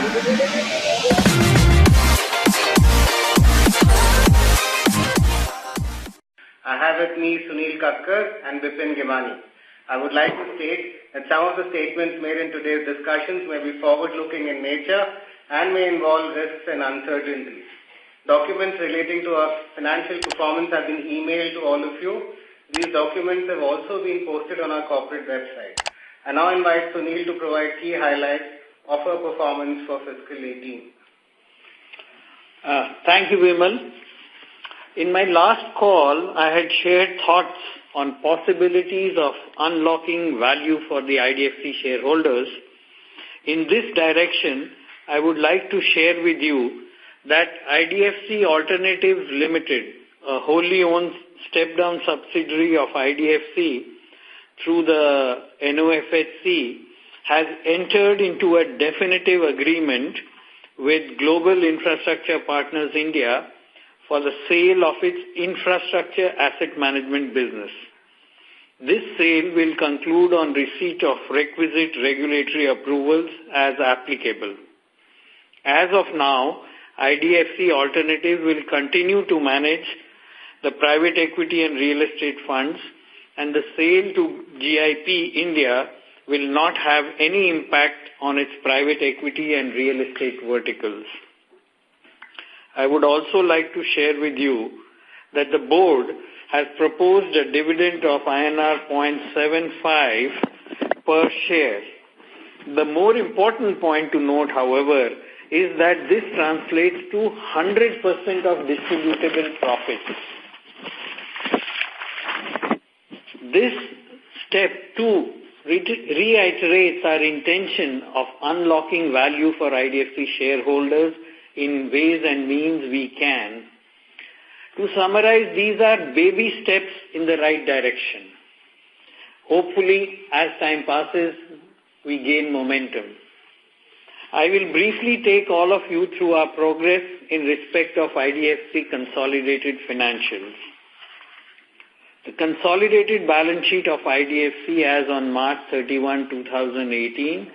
I have with me Sunil Kakkar and Vipin Gimani. I would like to state that some of the statements made in today's discussions may be forward-looking in nature and may involve risks and uncertainties. Documents relating to our financial performance have been emailed to all of you. These documents have also been posted on our corporate website. I now invite Sunil to provide key highlights of our performance for fiscal 18. Thank you, Vimal. In my last call, I had shared thoughts on possibilities of unlocking value for the IDFC shareholders. In this direction, I would like to share with you that IDFC Alternatives Limited, a wholly owned step-down subsidiary of IDFC through the NOFHC, has entered into a definitive agreement with Global Infrastructure Partners India for the sale of its infrastructure asset management business. This sale will conclude on receipt of requisite regulatory approvals as applicable. As of now, IDFC Alternatives will continue to manage the private equity and real estate funds, and the sale to GIP India will not have any impact on its private equity and real estate verticals. I would also like to share with you that the board has proposed a dividend of INR 0.75 per share. The more important point to note, however, is that this translates to 100% of distributable profits. This step 2 reiterates our intention of unlocking value for IDFC shareholders in ways and means we can. To summarize, these are baby steps in the right direction. Hopefully, as time passes, we gain momentum. I will briefly take all of you through our progress in respect of IDFC consolidated financials. The consolidated balance sheet of IDFC as on March 31, 2018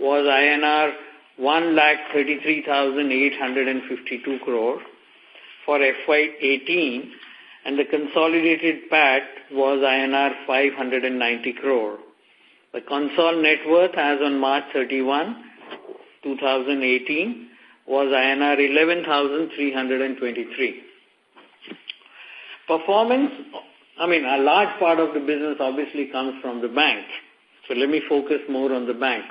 was INR 1,33,852 crore for FY18, and the consolidated PAT was INR 590 crore. The consolidated net worth as on March 31, 2018 was INR 11,323. Performance, a large part of the business obviously comes from the bank. So let me focus more on the bank.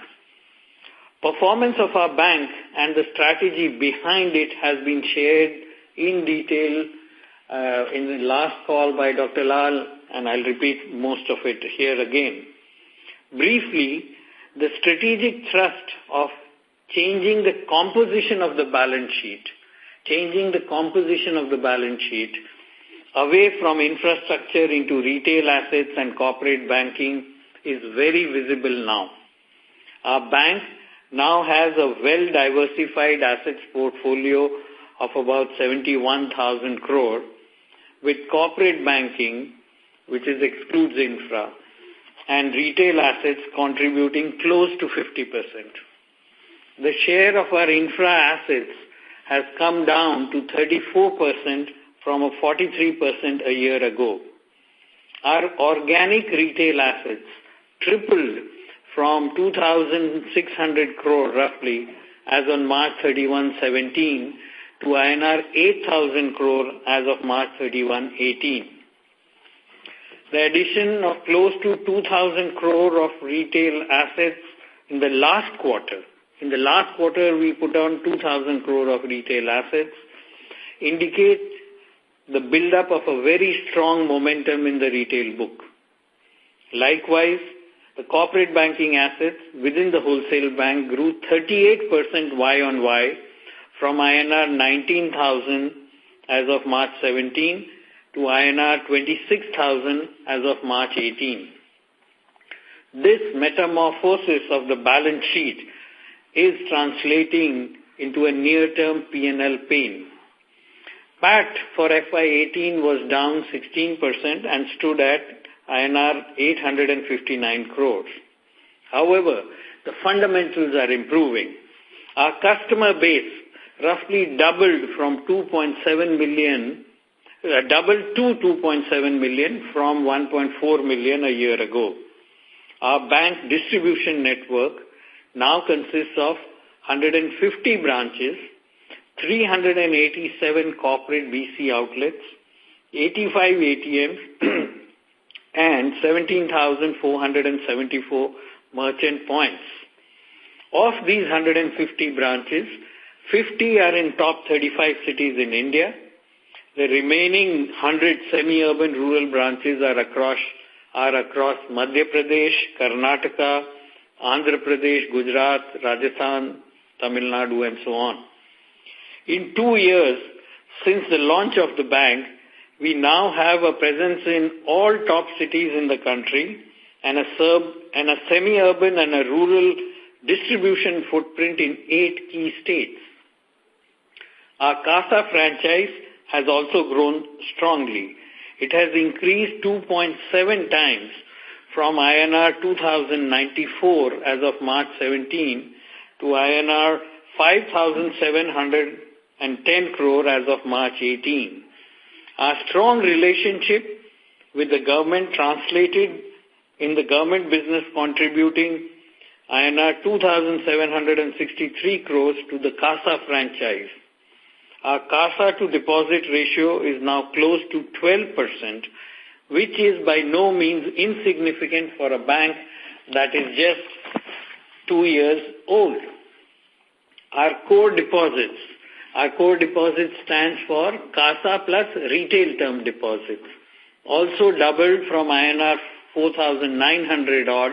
Performance of our bank and the strategy behind it has been shared in detail in the last call by Dr. Lal, and I'll repeat most of it here again. Briefly, the strategic thrust of changing the composition of the balance sheet away from infrastructure into retail assets and corporate banking is very visible now. Our bank now has a well-diversified assets portfolio of about 71,000 crore, with corporate banking, which excludes infra, and retail assets contributing close to 50%. The share of our infra assets has come down to 34% from a 43% a year ago. Our organic retail assets tripled from 2,600 crore roughly as on March 31, 17 to INR 8,000 crore as of March 31, 18. The addition of close to 2,000 crore of retail assets in the last quarter. In the last quarter, we put on 2,000 crore of retail assets, indicates the build-up of a very strong momentum in the retail book. Likewise, the corporate banking assets within the wholesale bank grew 38% Y-on-Y from INR 19,000 as of March 17 to INR 26,000 as of March 18. This metamorphosis of the balance sheet is translating into a near-term P&L pain. PAT for FY18 was down 16% and stood at INR 859 crores. However, the fundamentals are improving. Our customer base roughly doubled from 2.7 million, doubled to 2.7 million from 1.4 million a year ago. Our bank distribution network now consists of 150 branches, 387 corporate BC outlets, 85 ATMs, and 17,474 merchant points. Of these 150 branches, 50 are in top 35 cities in India. The remaining 100 semi-urban rural branches are across Madhya Pradesh, Karnataka, Andhra Pradesh, Gujarat, Rajasthan, Tamil Nadu, and so on. In 2 years since the launch of the bank, we now have a presence in all top cities in the country and a semi-urban and a rural distribution footprint in 8 key states. Our CASA franchise has also grown strongly. It has increased 2.7 times from INR 2,094 as of March 17 to INR 5,710 crore as of March 18. Our strong relationship with the government translated in the government business contributing INR 2,763 crores to the CASA franchise. Our CASA to deposit ratio is now close to 12%, which is by no means insignificant for a bank that is just 2 years old. Our core deposits stands for CASA plus retail term deposits, also doubled from INR 4,900 odd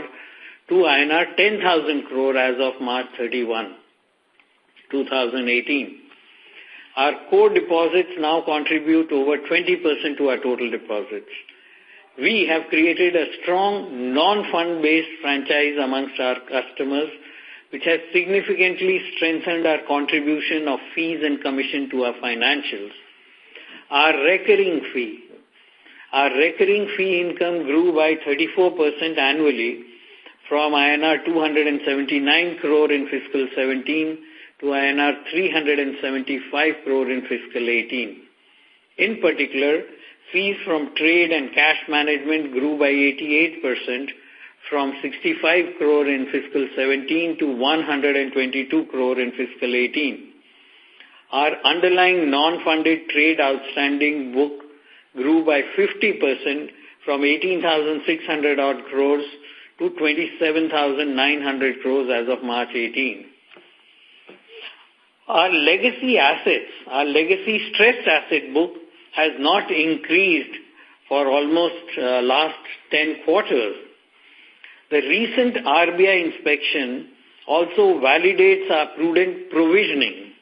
to INR 10,000 crore as of March 31, 2018. Our core deposits now contribute over 20% to our total deposits. We have created a strong non-fund-based franchise amongst our customers, which has significantly strengthened our contribution of fees and commission to our financials. Our recurring fee income grew by 34% annually from INR 279 crore in fiscal 17 to INR 375 crore in fiscal 18. In particular, fees from trade and cash management grew by 88% from 65 crore in fiscal 17 to 122 crore in fiscal 18. Our underlying non-funded trade outstanding book grew by 50% from 18,600 odd crores to 27,900 crores as of March 18. Our legacy stressed asset book has not increased for almost last 10 quarters. The recent RBI inspection also validates our prudent provisioning.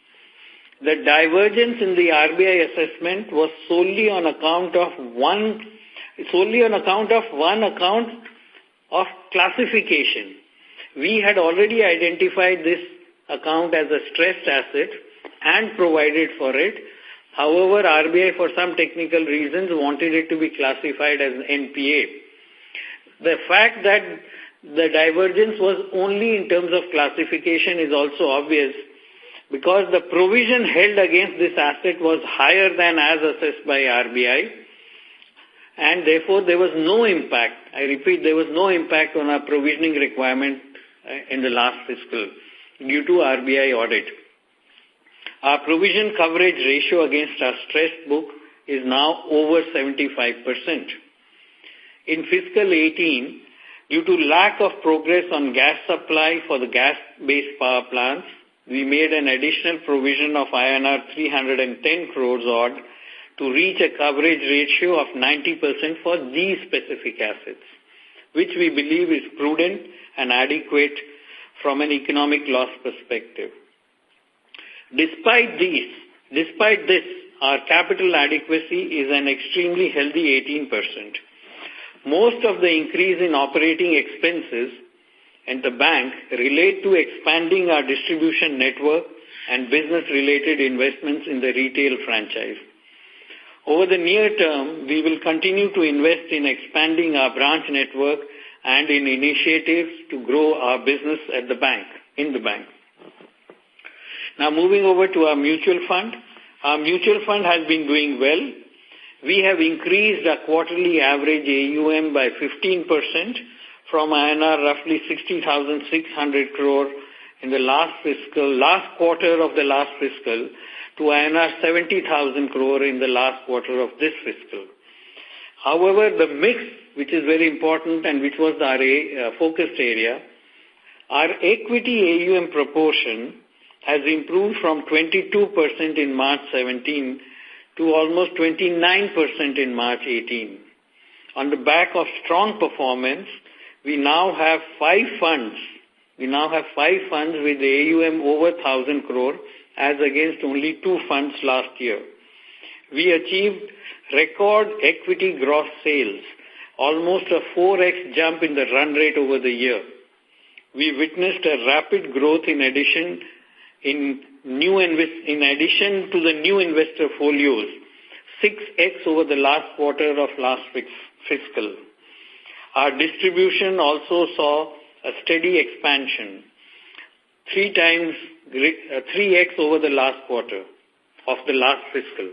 The divergence in the RBI assessment was solely on account of one account of classification. We had already identified this account as a stressed asset and provided for it. However, RBI for some technical reasons wanted it to be classified as NPA. The fact that the divergence was only in terms of classification is also obvious because the provision held against this asset was higher than as assessed by RBI, and therefore there was no impact. I repeat, there was no impact on our provisioning requirement in the last fiscal due to RBI audit. Our provision coverage ratio against our stressed book is now over 75%. In fiscal 18, due to lack of progress on gas supply for the gas-based power plants, we made an additional provision of INR 310 crores odd to reach a coverage ratio of 90% for these specific assets, which we believe is prudent and adequate from an economic loss perspective. Despite this, our capital adequacy is an extremely healthy 18%. Most of the increase in operating expenses in the bank relate to expanding our distribution network and business-related investments in the retail franchise. Over the near term, we will continue to invest in expanding our branch network and in initiatives to grow our business in the bank. Now moving over to our mutual fund. Our mutual fund has been doing well. We have increased our quarterly average AUM by 15% from INR roughly 60,600 crore in the last quarter of the last fiscal to INR 70,000 crore in the last quarter of this fiscal. However, the mix, which is very important and which was our focused area, our equity AUM proportion has improved from 22% in March 17 to almost 29% in March 18. On the back of strong performance, we now have 5 funds. We now have 5 funds with AUM over 1,000 crore as against only 2 funds last year. We achieved record equity gross sales, almost a 4x jump in the run rate over the year. We witnessed a rapid growth in addition to the new investor folios, 6x over the last quarter of last fiscal. Our distribution also saw a steady expansion, 3x over the last quarter of the last fiscal.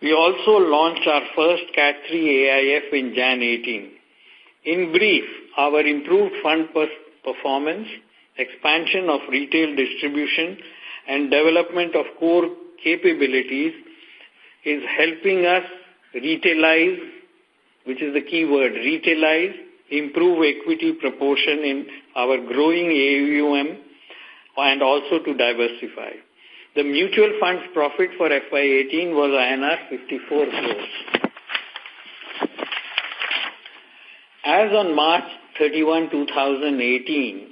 We also launched our first Cat3 AIF in Jan 18. In brief, our improved fund performance, expansion of retail distribution, and development of core capabilities is helping us retailize, which is the key word, retailize, improve equity proportion in our growing AUM, and also to diversify. The mutual funds profit for FY18 was INR 54 crores. As on March 31, 2018,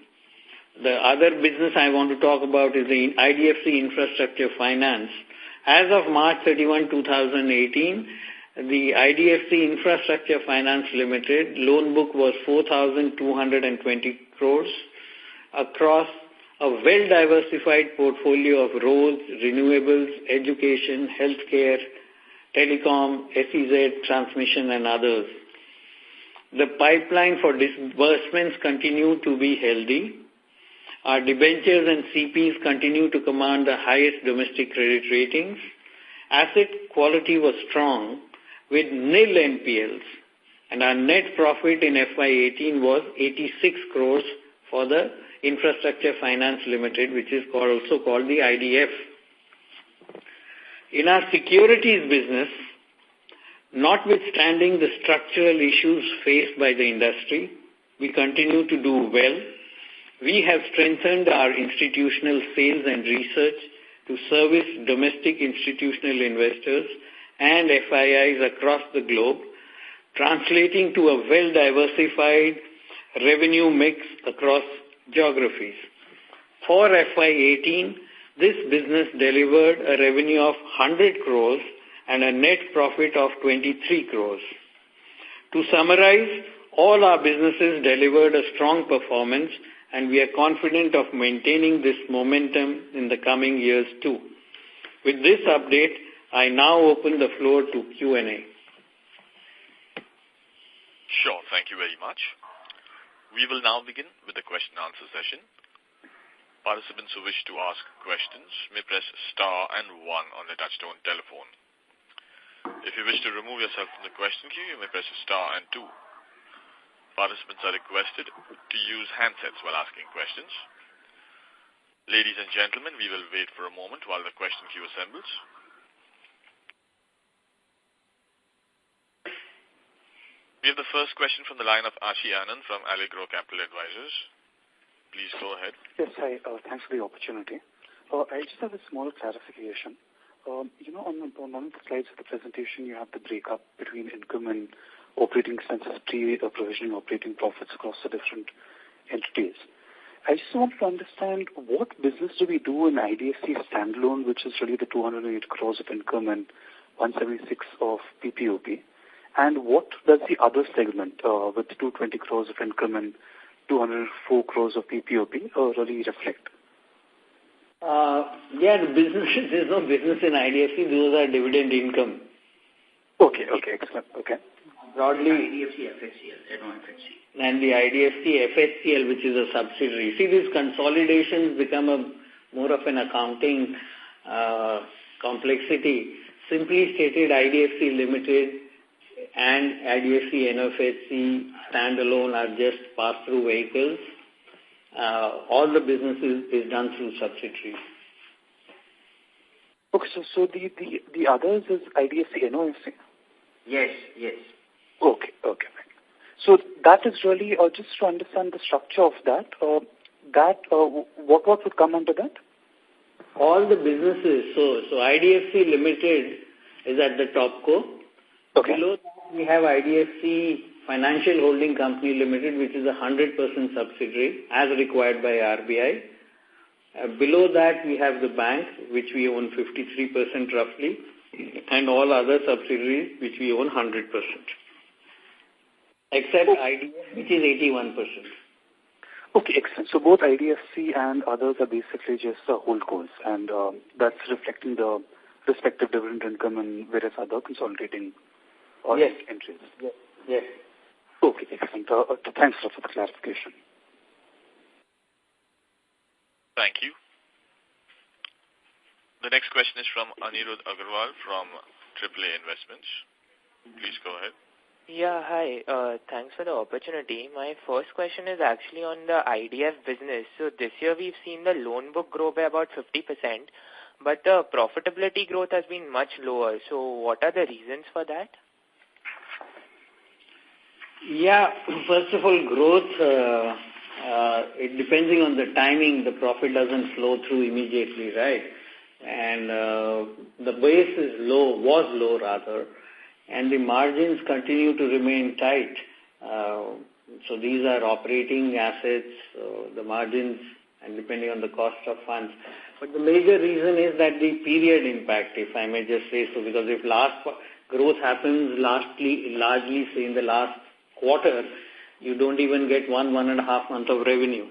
the other business I want to talk about is the IDFC Infrastructure Finance. As of March 31, 2018, the IDFC Infrastructure Finance Limited loan book was 4,220 crores across a well-diversified portfolio of roads, renewables, education, healthcare, telecom, SEZ, transmission, and others. The pipeline for disbursements continue to be healthy. Our debentures and CPs continue to command the highest domestic credit ratings. Asset quality was strong with nil NPLs, and our net profit in FY18 was 86 crores for the Infrastructure Finance Limited, which is also called the IDF. In our securities business, notwithstanding the structural issues faced by the industry, we continue to do well. We have strengthened our institutional sales and research to service domestic institutional investors and FIIs across the globe, translating to a well-diversified revenue mix across geographies. For FY18, this business delivered a revenue of 100 crores and a net profit of 23 crores. To summarize, all our businesses delivered a strong performance, and we are confident of maintaining this momentum in the coming years too. With this update, I now open the floor to Q&A. Sure, thank you very much. We will now begin with the question and answer session. Participants who wish to ask questions may press star and 1 on the touchtone telephone. If you wish to remove yourself from the question queue, you may press star and 2. Participants are requested to use handsets while asking questions. Ladies and gentlemen, we will wait for a moment while the question queue assembles. We have the first question from the line of Ashi Anand from Allegro Capital Advisors. Please go ahead. Yes, hi. Thanks for the opportunity. I just have a small clarification. On one of the slides of the presentation, you have the breakup between income and operating expenses, pre-provisioning operating profits across the different entities. I just want to understand what business do we do in IDFC standalone, which is really the 208 crores of income and 176 of PPOP, and what does the other segment with 220 crores of income and 204 crores of PPOP really reflect? The business, there's no business in IDFC, those are dividend income. Okay, excellent, okay. Broadly, IDFC FHCL, and the IDFC FHCL, which is a subsidiary. See, these consolidations become a more of an accounting complexity. Simply stated, IDFC Limited and IDFC NFHC standalone are just pass-through vehicles. All the business is done through subsidiaries. Okay, so the others is IDFC NOFC? Yes. Okay. So that is really, just to understand the structure of that, what would come under that? All the businesses. So IDFC Limited is at the top co. Okay. Below that, we have IDFC Financial Holding Company Limited, which is a 100% subsidiary as required by RBI. Below that, we have the bank, which we own 53% roughly, and all other subsidiaries, which we own 100%. Except IDFC, which is 81%. Okay, excellent. So both IDFC and others are basically just holdcos, and that's reflecting the respective dividend income and various other consolidating entries. Yes. Okay, excellent. Thanks for the clarification. Thank you. The next question is from Anirudh Agarwal from AAA Investments. Please go ahead. Yeah, hi. Thanks for the opportunity. My first question is actually on the IDF business. So this year we've seen the loan book grow by about 50%, but the profitability growth has been much lower. So what are the reasons for that? Yeah, first of all, growth, it depending on the timing, the profit doesn't flow through immediately, right? And the base is was low rather, and the margins continue to remain tight. So these are operating assets, the margins, and depending on the cost of funds. But the major reason is that the period impact, if I may just say so, because if growth happens largely say in the last quarter, you don't even get 1.5 months of revenue.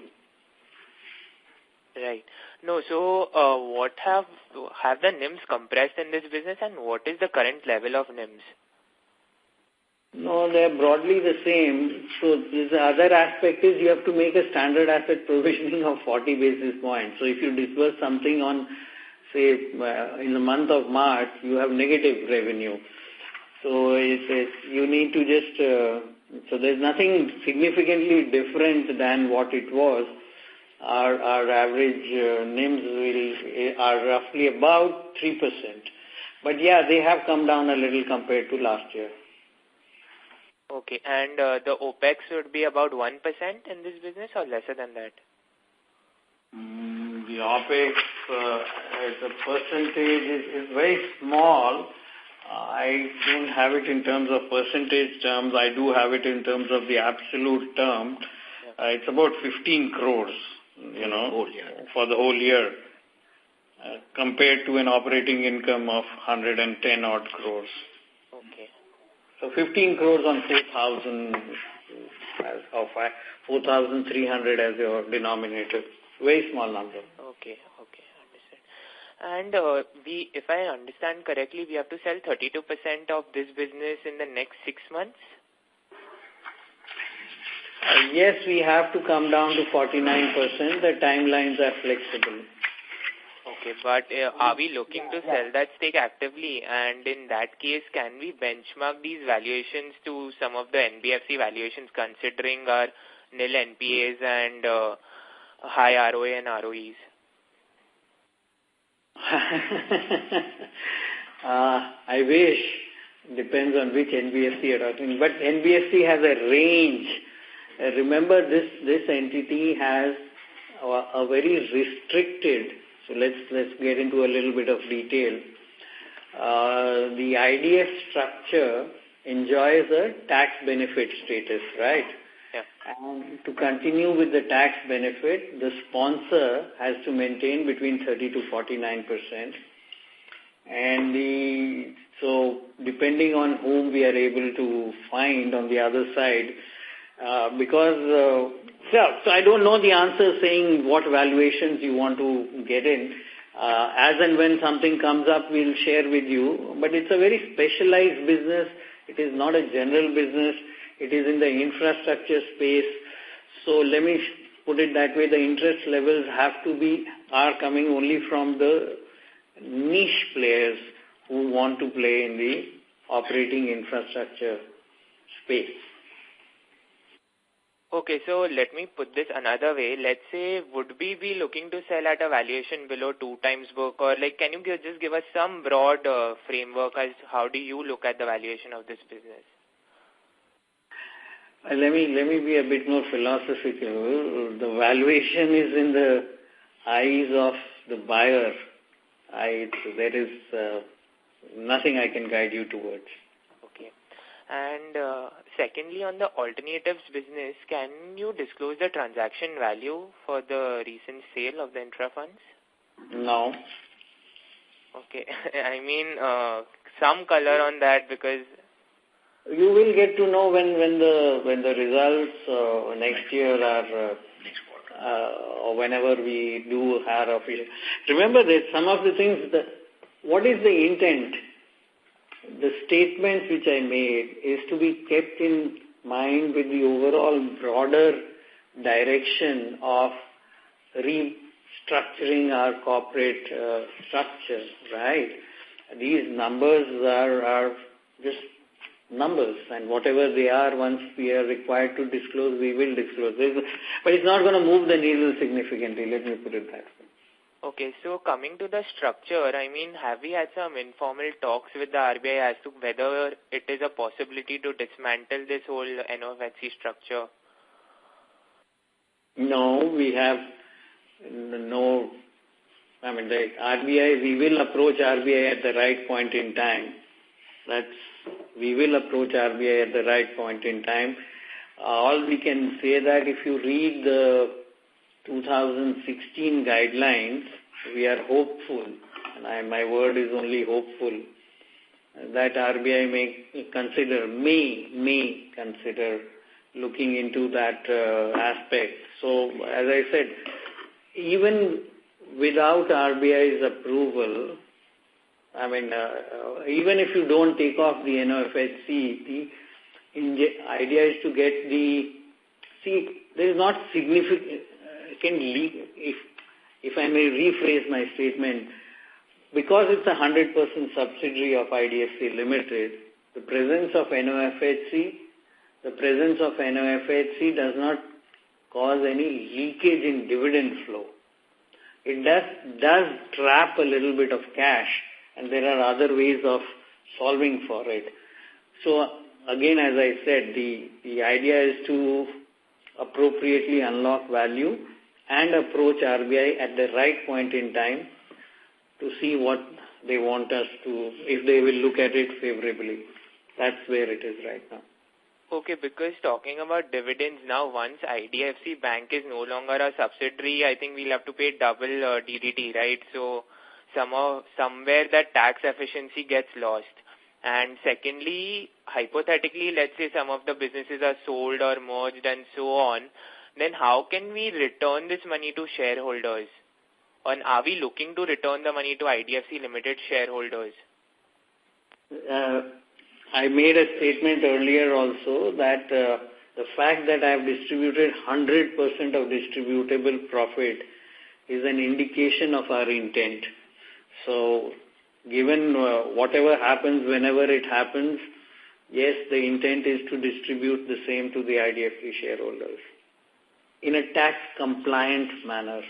Right. No, so what have the NIMs compressed in this business, and what is the current level of NIMs? No, they're broadly the same. So the other aspect is you have to make a standard asset provisioning of 40 basis points. So if you disburse something on, say, in the month of March, you have negative revenue. So you need to just... So there's nothing significantly different than what it was. Our average NIMs are roughly about 3%. But yeah, they have come down a little compared to last year. Okay, and the OPEX would be about 1% in this business or lesser than that? The OPEX as a percentage is very small. I don't have it in terms of percentage terms. I do have it in terms of the absolute term. It's about 15 crores, for the whole year, compared to an operating income of 110 odd crores. Okay. So 15 crores on 4,300 as your denominator. Very small number. Okay. And if I understand correctly, we have to sell 32% of this business in the next 6 months? Yes, we have to come down to 49%. The timelines are flexible. Okay, but are we looking to sell that stake actively? And in that case, can we benchmark these valuations to some of the NBFC valuations considering our nil NPAs and high ROA and ROEs? I wish. Depends on which NBFC you're talking. But NBFC has a range. Remember, this entity has a very restricted. So let's get into a little bit of detail. The IDF structure enjoys a tax benefit status, right? Yeah. And to continue with the tax benefit, the sponsor has to maintain between 30 to 49%. And so depending on whom we are able to find on the other side, so I don't know the answer saying what valuations you want to get in. As and when something comes up, we'll share with you. But it's a very specialized business. It is not a general business. It is in the infrastructure space. So let me put it that way. The interest levels have to be are coming only from the niche players who want to play in the operating infrastructure space. Okay, so let me put this another way. Let's say, would we be looking to sell at a valuation below 2 times book, or like, can you just give us some broad framework as how do you look at the valuation of this business? Let me be a bit more philosophical. The valuation is in the eyes of the buyer. There is nothing I can guide you towards. Okay. And secondly, on the alternatives business, can you disclose the transaction value for the recent sale of the intra funds? No. Okay. I mean, some color on that, because you will get to know when the results next year are or whenever we do our official. Remember that some of the things, what is the intent? The statements which I made is to be kept in mind with the overall broader direction of restructuring our corporate structure, right? These numbers are just numbers, and whatever they are, once we are required to disclose, we will disclose. But it's not going to move the needle significantly, let me put it that way. Okay, so coming to the structure, I mean, have we had some informal talks with the RBI as to whether it is a possibility to dismantle this whole NOFHC structure? No, we have no. I mean, the RBI, we will approach RBI at the right point in time. We will approach RBI at the right point in time. All we can say that if you read the 2016 guidelines, we are hopeful, and my word is only hopeful, that RBI may consider looking into that aspect. So, as I said, even without RBI's approval, I mean, even if you don't take off the NOFHC, the idea is to get there is not significant, if I may rephrase my statement, because it's a 100% subsidiary of IDFC Ltd, the presence of NOFHC does not cause any leakage in dividend flow. It does trap a little bit of cash, and there are other ways of solving for it. So, again, as I said, the idea is to appropriately unlock value and approach RBI at the right point in time to see what they want us to, if they will look at it favorably. That's where it is right now. Okay, because talking about dividends now, once IDFC Bank is no longer a subsidiary, I think we'll have to pay double DDT, right? So, somewhere that tax efficiency gets lost. And secondly, hypothetically, let's say some of the businesses are sold or merged and so on, then how can we return this money to shareholders? And are we looking to return the money to IDFC Limited shareholders? I made a statement earlier also that the fact that I have distributed 100% of distributable profit is an indication of our intent. So, given whatever happens, whenever it happens, yes, the intent is to distribute the same to the IDFC shareholders in a tax-compliant manner.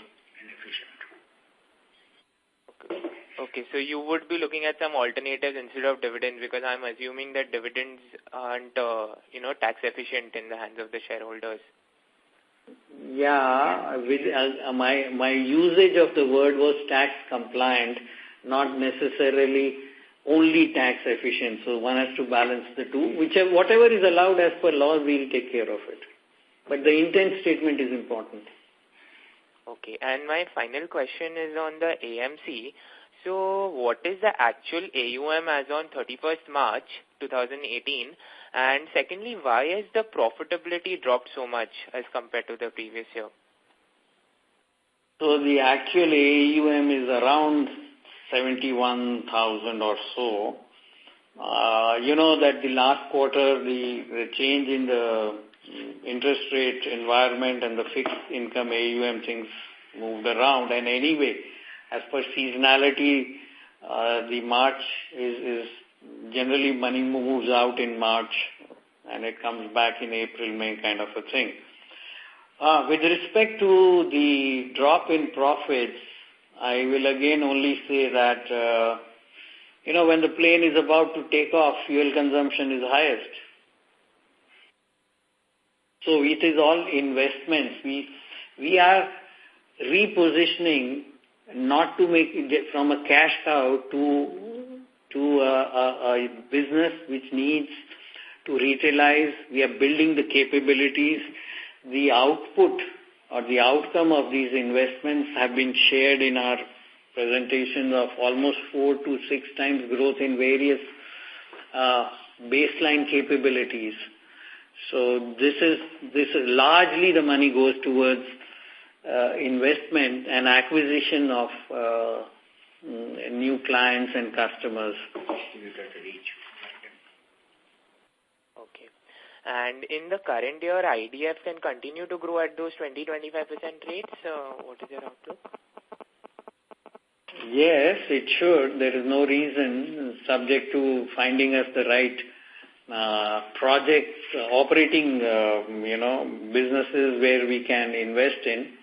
Okay, so you would be looking at some alternatives instead of dividends, because I'm assuming that dividends aren't, tax efficient in the hands of the shareholders. Yeah, my usage of the word was tax compliant, not necessarily only tax efficient. So one has to balance the two. Whatever is allowed as per law, we'll take care of it. But the intent statement is important. Okay, and my final question is on the AMC. So what is the actual AUM as on 31st March 2018? And secondly, why has the profitability dropped so much as compared to the previous year? So the actual AUM is around 71,000 or so. You know that the last quarter, the change in the interest rate environment and the fixed income AUM things moved around. And anyway, as per seasonality, the March is generally money moves out in March and it comes back in April, May kind of a thing. With respect to the drop in profits, I will again only say that, when the plane is about to take off, fuel consumption is highest. So it is all investments. We are repositioning not to make it from a cash cow to a business which needs to retailize. We are building the capabilities. The output or the outcome of these investments have been shared in our presentation of almost 4 to 6 times growth in various baseline capabilities. So this is largely the money goes towards investment and acquisition of new clients and customers. Okay. And in the current year, IDF can continue to grow at those 20-25% rates. What is your outlook? Yes, it should. There is no reason, subject to finding us the right projects, operating, businesses where we can invest in.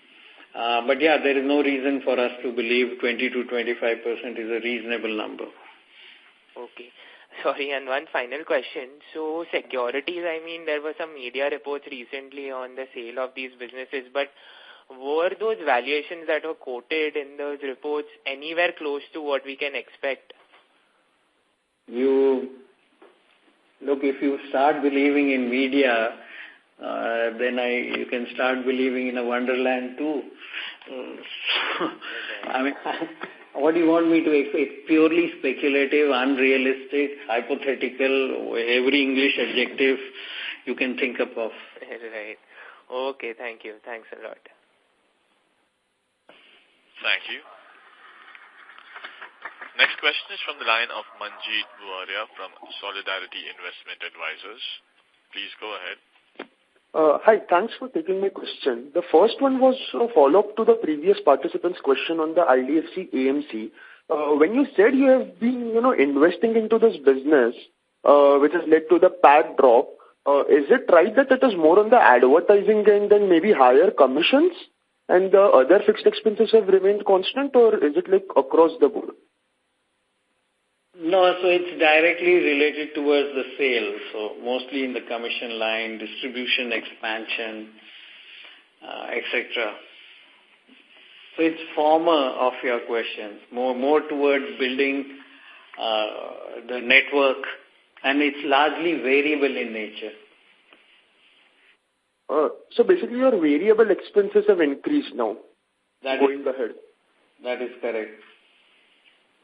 But yeah, there is no reason for us to believe 20 to 25% is a reasonable number. Okay. Sorry, and one final question. So securities, there were some media reports recently on the sale of these businesses, but were those valuations that were quoted in those reports anywhere close to what we can expect? If you start believing in media, then you can start believing in a wonderland too. What do you want me to expect? Purely speculative, unrealistic, hypothetical, every English adjective you can think of. Right. Okay, thank you. Thanks a lot. Thank you. Next question is from the line of Manjeet Buaria from Solidarity Investment Advisors. Please go ahead. Hi, thanks for taking my question. The first one was a follow-up to the previous participant's question on the IDFC AMC. When you said you have been, investing into this business, which has led to the PAT drop, is it right that it is more on the advertising end than maybe higher commissions, and the other fixed expenses have remained constant, or is it like across the board? No, so it's directly related towards the sales. So mostly in the commission line, distribution expansion, etc. So it's former of your questions, more towards building the network, and it's largely variable in nature. So basically your variable expenses have increased now, going ahead. That is correct.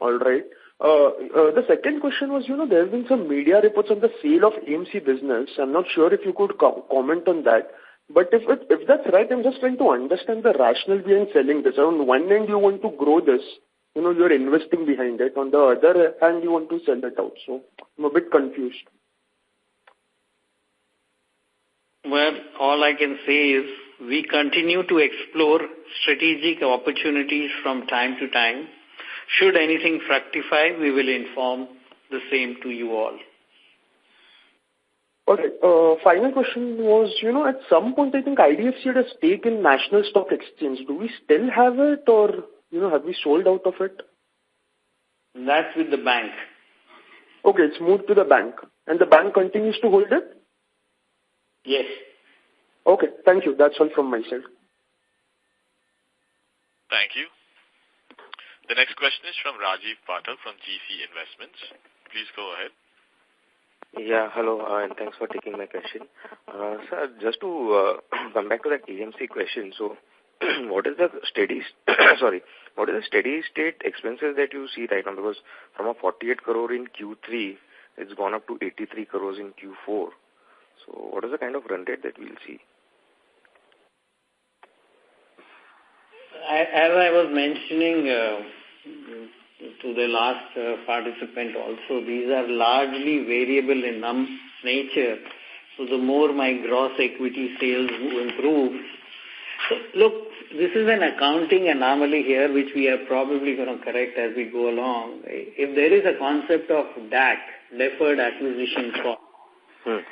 All right. The second question was, there have been some media reports on the sale of AMC business. I'm not sure if you could comment on that. But if that's right, I'm just trying to understand the rationale behind selling this. On one end, you want to grow this. You're investing behind it. On the other hand, you want to sell it out. So I'm a bit confused. Well, all I can say is we continue to explore strategic opportunities from time to time. Should anything fructify, we will inform the same to you all. Okay. Final question was, at some point I think IDFC had a stake in National Stock Exchange. Do we still have it, or, have we sold out of it? That's with the bank. Okay, it's moved to the bank. And the bank continues to hold it? Yes. Okay, thank you. That's all from my side. Thank you. The next question is from Rajiv Patel from GC Investments. Please go ahead. Yeah, hello, and thanks for taking my question. Sir, just to come back to that AMC question, so what is the steady state expenses that you see right now? Because from a 48 crore in Q3, it's gone up to 83 crores in Q4. So what is the kind of run rate that we'll see? As I was mentioning to the last participant also, these are largely variable in nature. So the more my gross equity sales improve. So look, this is an accounting anomaly here, which we are probably going to correct as we go along. If there is a concept of DAC, Deferred Acquisition Cost, once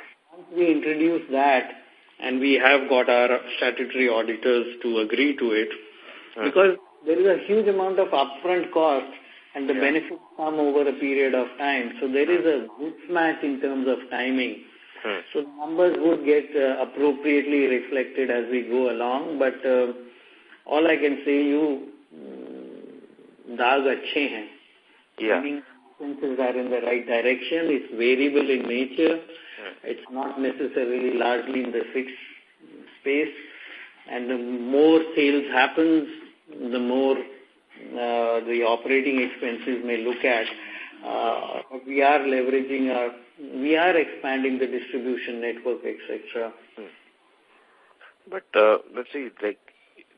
we introduce that, and we have got our statutory auditors to agree to it, because there is a huge amount of upfront cost and the benefits come over a period of time. So there is a mismatch in terms of timing. So the numbers would get appropriately reflected as we go along. But all I can say daag achhe hain. Meaning expenses are in the right direction. It's variable in nature. It's not necessarily largely in the fixed space. And the more sales happens, the more the operating expenses may look at. We are leveraging we are expanding the distribution network, etc. But let's see, like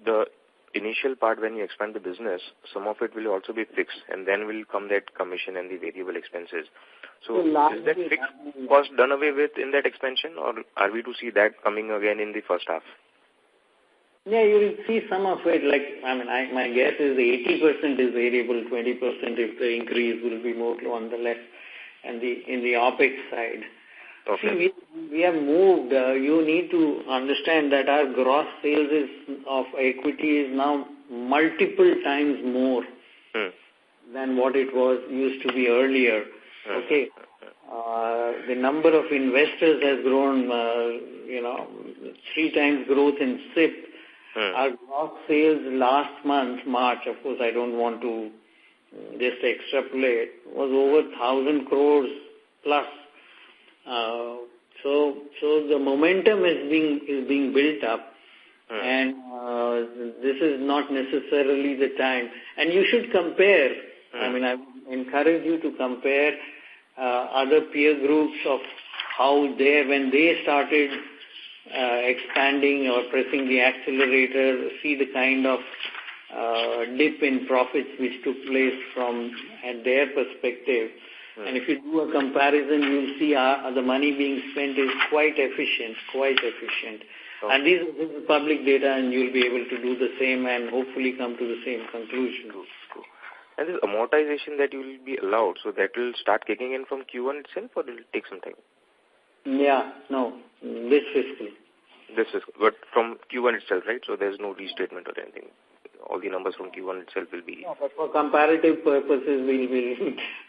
the initial part when you expand the business, some of it will also be fixed, and then will come that commission and the variable expenses. So is that fixed cost done away with in that expansion, or are we to see that coming again in the first half? Yeah, you will see some of it. My guess is 80% is variable, 20% if the increase will be more on the left and in the OPEX side. Okay. See, we have moved. You need to understand that our gross sales of equity is now multiple times more than what it used to be earlier. Okay. The number of investors has grown, 3 times growth in SIP. Our gross sales last month, March, of course I don't want to just extrapolate, was over 1,000 crores plus. So the momentum is being built up, and this is not necessarily the time. And you should compare. I encourage you to compare other peer groups of how when they started expanding or pressing the accelerator, see the kind of dip in profits which took place from at their perspective. And if you do a comparison, you'll see the money being spent is quite efficient. And this is public data, and you'll be able to do the same and hopefully come to the same conclusion. Cool. And this amortization that you will be allowed, so that will start kicking in from Q1 itself, or will it take some time? Yeah, no, this fiscal. But from Q1 itself, right? So there's no restatement or anything. All the numbers from Q1 itself will be... No, but for comparative purposes, we'll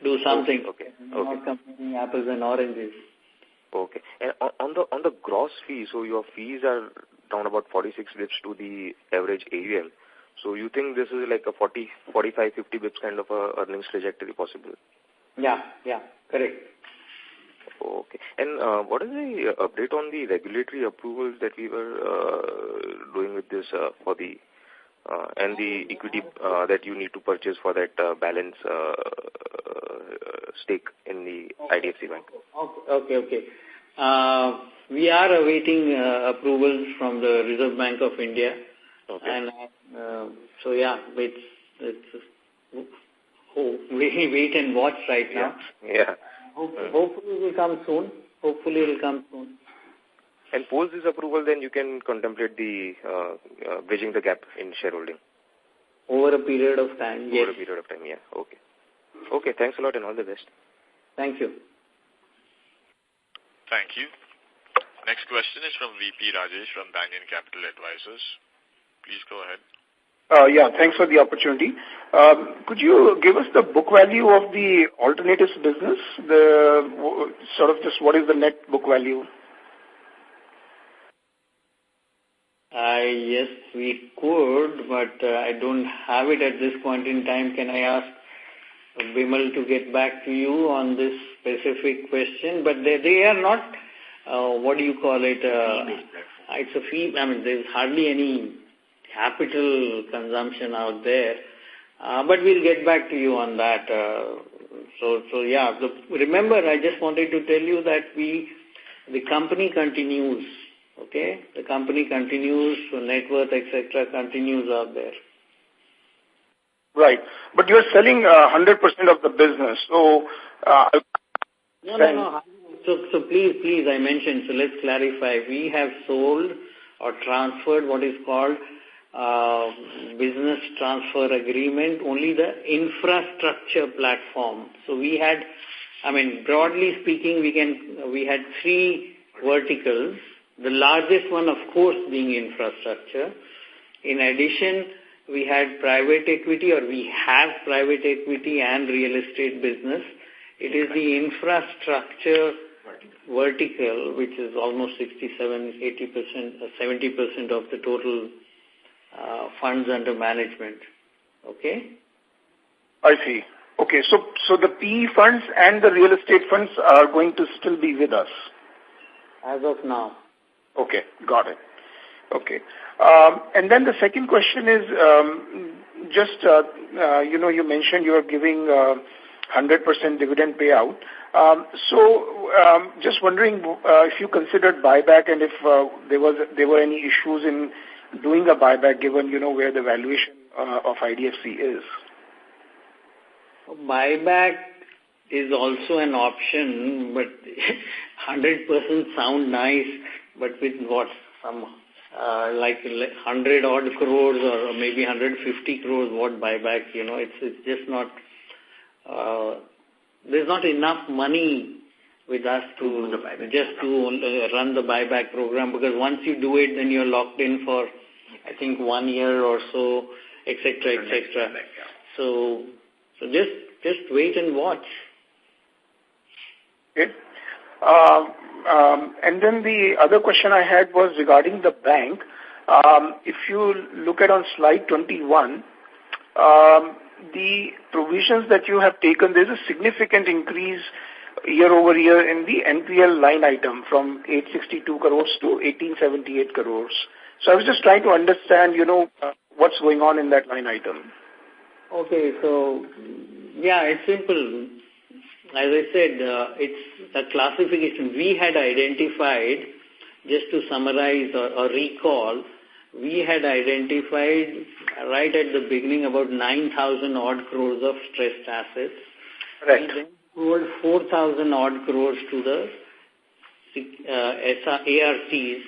do something. Okay. Not comparing apples and oranges. Okay. And on the gross fee, so your fees are down about 46 bits to the average AUM. So you think this is like a 40, 45, 50 bits kind of a earnings trajectory possible? Yeah, correct. Okay. And what is the update on the regulatory approvals that we were doing with this for the and the equity that you need to purchase for that balance stake in the IDFC Bank? Okay. We are awaiting approvals from the Reserve Bank of India. Okay. And we wait and watch right now. Yeah. Hopefully it will come soon. And post this approval, then you can contemplate the bridging the gap in shareholding. Over a period of time, yes. Over a period of time, yeah. Okay, thanks a lot and all the best. Thank you. Thank you. Next question is from VP Rajesh from Banyan Capital Advisors. Please go ahead. Thanks for the opportunity. Could you give us the book value of the alternatives business? What is the net book value? Yes, we could, but I don't have it at this point in time. Can I ask Bimal to get back to you on this specific question? But they are not, it's a fee. There's hardly any capital consumption out there. But we'll get back to you on that. Remember, I just wanted to tell you that the company continues. Okay? The company continues, so net worth, etc. continues out there. Right. But you're selling 100% of the business. So, No. So please, I mentioned, so let's clarify. We have sold or transferred what is called business transfer agreement, only the infrastructure platform. So we had, broadly speaking, we had three verticals. The largest one, of course, being infrastructure. In addition, we had private equity, or we have private equity and real estate business. It is the infrastructure vertical, which is almost 67, 80%, 70% of the total funds under management. Okay? I see. Okay, so the PE funds and the real estate funds are going to still be with us? As of now. Okay, got it. Okay. And then the second question is, you mentioned you are giving 100% dividend payout. Just wondering if you considered buyback and if there were any issues in doing a buyback given, where the valuation of IDFC is. Buyback is also an option, but 100% sound nice, but with what? Some like 100 odd crores or maybe 150 crores, what buyback, it's just not, there's not enough money with us to run the buyback program, because once you do it, then you're locked in for, I think, 1 year or so, etc., etc. So just wait and watch. Okay. And then the other question I had was regarding the bank. If you look at on slide 21, the provisions that you have taken, there's a significant increase year over year in the NPL line item from 862 crores to 1878 crores. So I was just trying to understand, what's going on in that line item. Okay, so, yeah, it's simple. As I said, it's a classification. We had identified, just to summarize or recall, we had identified right at the beginning about 9,000 odd crores of stressed assets. Right. We then sold 4,000 odd crores to the ARCs.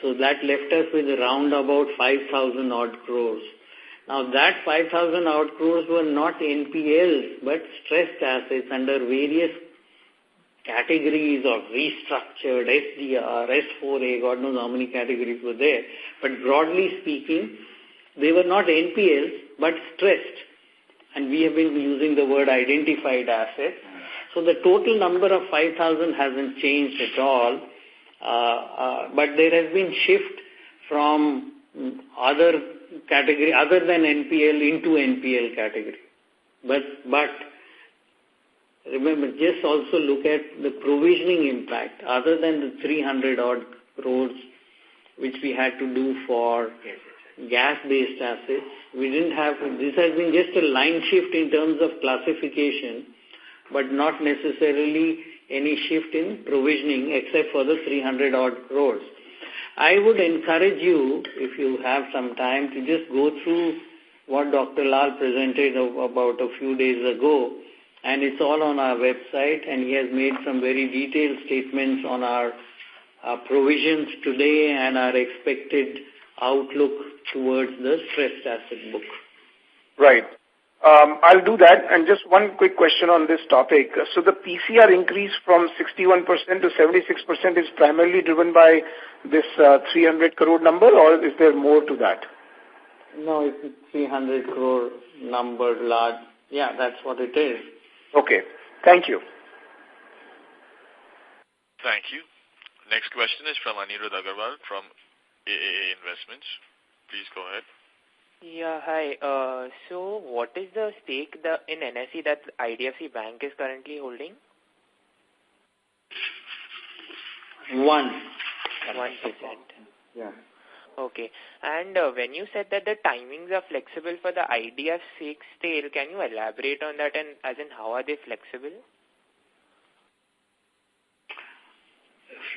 So that left us with around about 5,000 odd crores. Now that 5,000 odd crores were not NPLs, but stressed assets under various categories of restructured, SDR, S4A, God knows how many categories were there. But broadly speaking, they were not NPLs, but stressed. And we have been using the word identified assets. So the total number of 5,000 hasn't changed at all. But there has been shift from other category, other than NPL, into NPL category. But remember, just also look at the provisioning impact. Other than the 300 odd crores which we had to do for gas-based assets, we didn't have, this has been just a line shift in terms of classification, but not necessarily any shift in provisioning except for the 300 odd crores. I would encourage you, if you have some time, to just go through what Dr. Lal presented about a few days ago, and it's all on our website, and he has made some very detailed statements on our provisions today and our expected outlook towards the stressed asset book. Right. I'll do that. And just one quick question on this topic. So the PCR increase from 61% to 76% is primarily driven by this 300 crore number, or is there more to that? No, it's a 300 crore number large. Yeah, that's what it is. Okay. Thank you. Thank you. Next question is from Anirudh Agarwal from AAA Investments. Please go ahead. Yeah, hi. So what is the stake in NSE that IDFC Bank is currently holding? 1%. Yeah. Okay. And when you said that the timings are flexible for the IDFC sale, can you elaborate on that, and as in how are they flexible?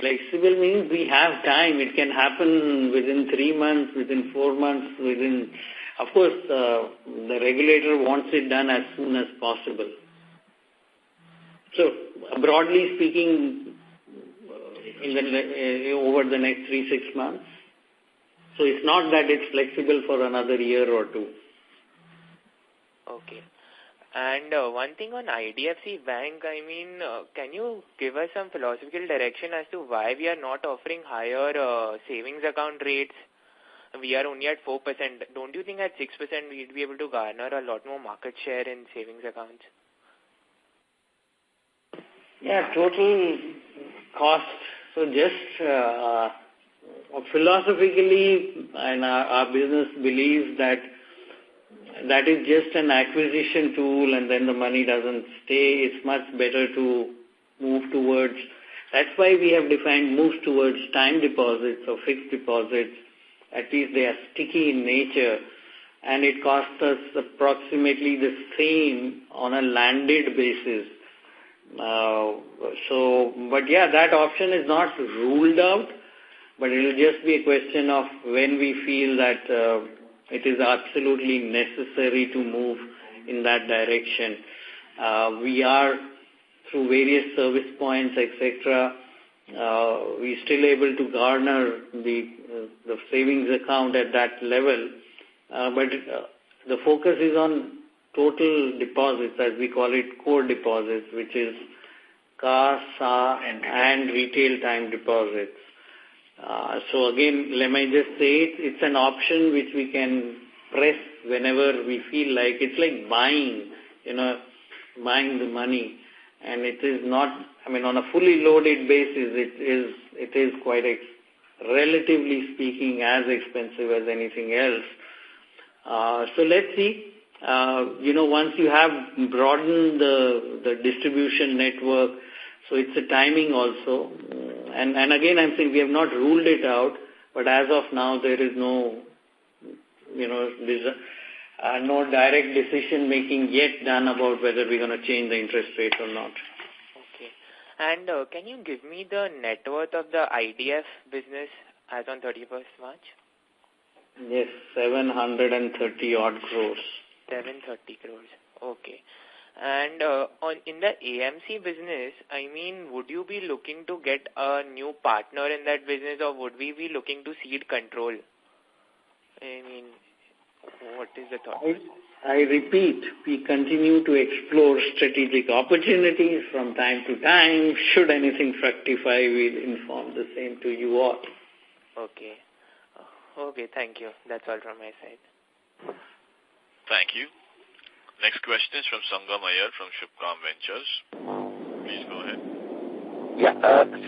Flexible means we have time. It can happen within 3 months, within 4 months, of course, the regulator wants it done as soon as possible. So, broadly speaking, over the next 3-6 months. So it's not that it's flexible for another year or two. Okay. And one thing on IDFC Bank, I mean, can you give us some philosophical direction as to why we are not offering higher savings account rates? We are only at 4%. Don't you think at 6% we'd be able to garner a lot more market share in savings accounts? Yeah, total cost. So just philosophically, and our business believes that that is just an acquisition tool and then the money doesn't stay. It's much better to move towards, that's why we have defined moves towards time deposits or fixed deposits. At least they are sticky in nature, and it costs us approximately the same on a landed basis. But yeah, that option is not ruled out, but it will just be a question of when we feel that it is absolutely necessary to move in that direction. We are, through various service points, etc., we're still able to garner the savings account at that level, but the focus is on total deposits, as we call it, core deposits, which is CASA and retail time deposits. So again, let me just say it's an option which we can press whenever we feel like. It's like buying, buying the money. And it is not, on a fully loaded basis, it is quite, relatively speaking, as expensive as anything else. So let's see. Once you have broadened the distribution network, so it's a timing also. And again, I'm saying we have not ruled it out, but as of now, there is no, no direct decision making yet done about whether we're going to change the interest rate or not. Okay. And can you give me the net worth of the IDF business as on 31st March? Yes, 730 odd crores. 730 crores. Okay. And in the AMC business, would you be looking to get a new partner in that business, or would we be looking to cede control? What is the thought? I repeat, we continue to explore strategic opportunities from time to time. Should anything fructify, we'll inform the same to you all. Okay. Okay, thank you. That's all from my side. Thank you. Next question is from Sangam Iyer from Shubham Ventures. Please go ahead. Yeah,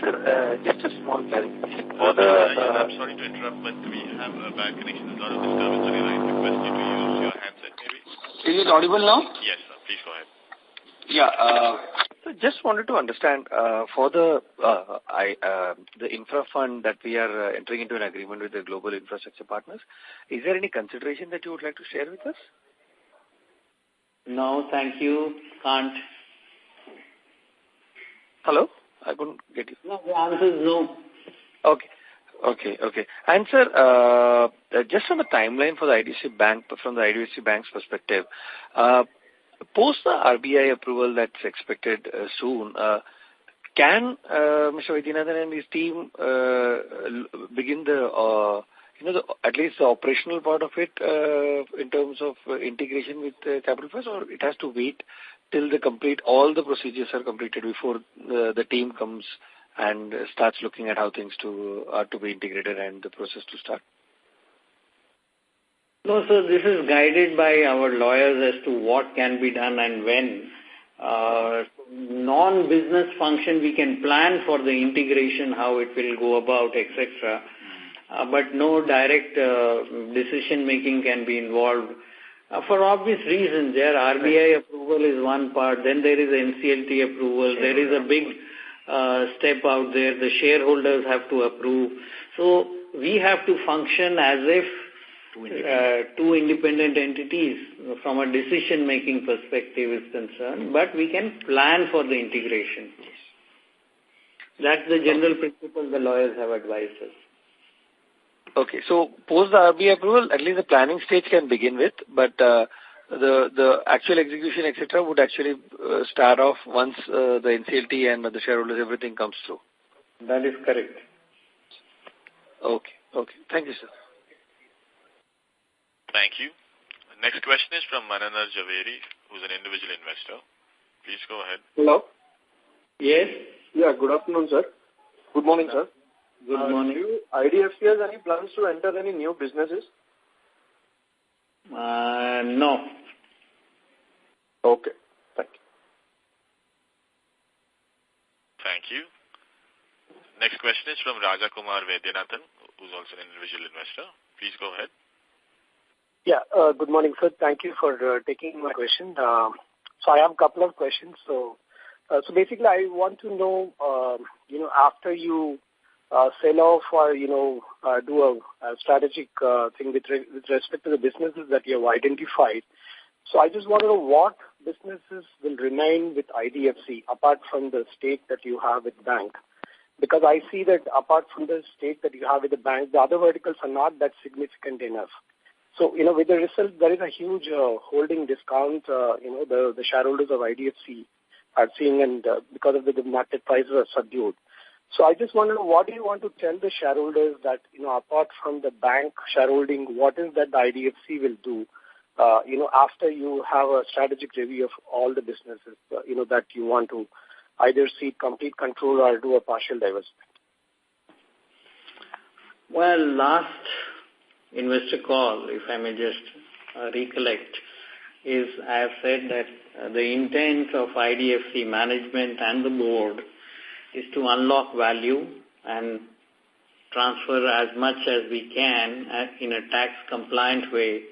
sir, just a small clarification. I'm sorry to interrupt, but we have a bad connection. There's a lot of disturbance on your line. Request you to use your handset, maybe. Is it audible now? Yes, sir. Please go ahead. Yeah, so just wanted to understand for the infra fund that we are entering into an agreement with the global infrastructure partners, is there any consideration that you would like to share with us? No, thank you. Can't. Hello? I couldn't get you. No, the answer is no. Okay. And sir, just on the timeline for the IDFC Bank, from the IDFC Bank's perspective, post the RBI approval that's expected soon, can Mr. Vaidyanathan and his team begin at least the operational part of it in terms of integration with Capital First, or it has to wait till all the procedures are completed before the team comes and starts looking at how things are to be integrated and the process to start? No, so this is guided by our lawyers as to what can be done and when. Non-business function, we can plan for the integration, how it will go about, etc. But no direct decision-making can be involved. For obvious reasons, RBI approval is one part, then there is NCLT approval, there is a big step out there, the shareholders have to approve. So we have to function as if two independent entities from a decision-making perspective is concerned, but we can plan for the integration. That's the general principle the lawyers have advised us. Okay, so post the RBI approval, at least the planning stage can begin with, but the actual execution, etc., would actually start off once the NCLT and the shareholders, everything comes through. That is correct. Okay. Thank you, sir. Thank you. Next question is from Mananar Javeri, who's an individual investor. Please go ahead. Hello. Yes. Yeah, good afternoon, sir. Good morning, sir. Good morning. Do IDFC has any plans to enter any new businesses? No. Okay. Thank you. Thank you. Next question is from Raja Kumar Vaidyanathan, who's also an individual investor. Please go ahead. Yeah, good morning, sir. Thank you for taking my question. So I have a couple of questions. So basically, I want to know, after you sell off or, do a strategic thing with respect to the businesses that you have identified. So I just want to know what businesses will remain with IDFC apart from the stake that you have with the bank. Because I see that apart from the stake that you have with the bank, the other verticals are not that significant enough. So, with the result, there is a huge holding discount, the shareholders of IDFC are seeing, and because of the market prices are subdued. So I just want to know, what do you want to tell the shareholders that, apart from the bank shareholding, what is that the IDFC will do, after you have a strategic review of all the businesses, that you want to either seek complete control or do a partial divestment? Well, last investor call, if I may just recollect, is I have said that the intent of IDFC management and the board is to unlock value and transfer as much as we can in a tax-compliant way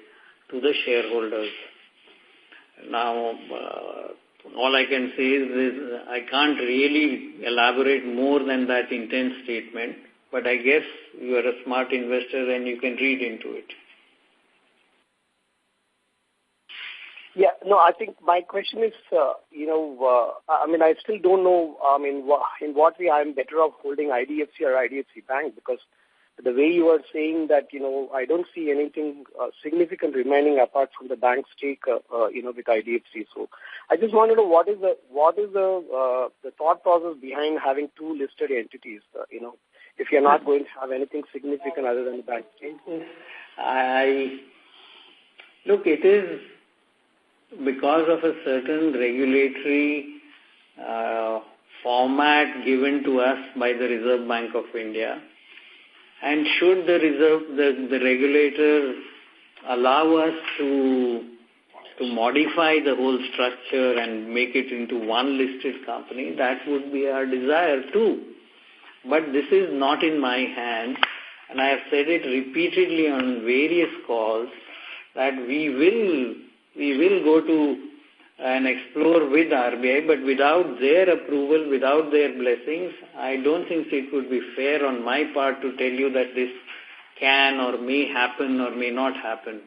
to the shareholders. Now, all I can say is I can't really elaborate more than that intent statement, but I guess you are a smart investor and you can read into it. Yeah, no, I think my question is, I still don't know, in what way I'm better off holding IDFC or IDFC Bank, because the way you are saying that, I don't see anything significant remaining apart from the bank stake, with IDFC. So I just want to know what is the thought process behind having two listed entities, if you're not going to have anything significant other than the bank stake. Look, it is because of a certain regulatory format given to us by the Reserve Bank of India. And should the regulator allow us to modify the whole structure and make it into one listed company, that would be our desire too. But this is not in my hands, and I have said it repeatedly on various calls that we will go to and explore with RBI, but without their approval, without their blessings, I don't think it would be fair on my part to tell you that this can or may happen or may not happen.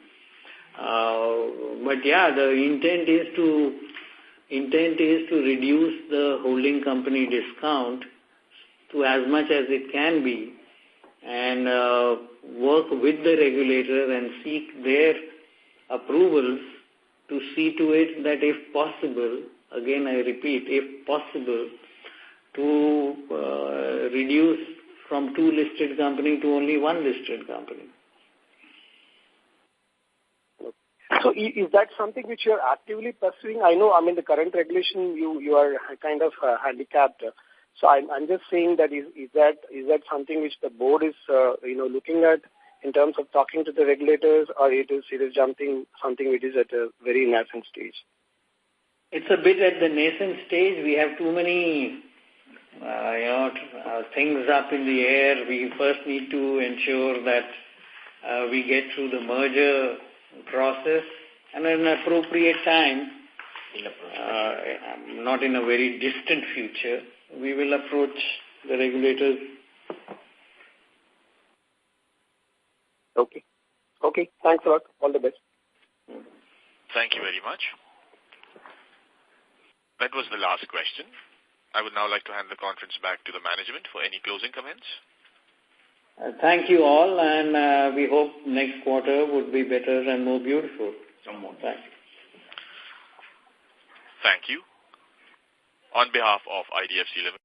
But yeah, the intent is to reduce the holding company discount to as much as it can be, and work with the regulator and seek their approvals to see to it that if possible, again I repeat, if possible, to reduce from two listed company to only one listed company. So is that something which you are actively pursuing? I know, the current regulation, you are kind of handicapped. So I'm just saying that is that something which the board is, looking at in terms of talking to the regulators, or it is something which is at a very nascent stage? It's a bit at the nascent stage. We have too many things up in the air. We first need to ensure that we get through the merger process, and at an appropriate time, not in a very distant future, we will approach the regulators. Okay. Thanks a lot. All the best. Thank you very much. That was the last question. I would now like to hand the conference back to the management for any closing comments. Thank you all, and we hope next quarter would be better and more beautiful. Some more time. Thank you. On behalf of IDFC Ltd.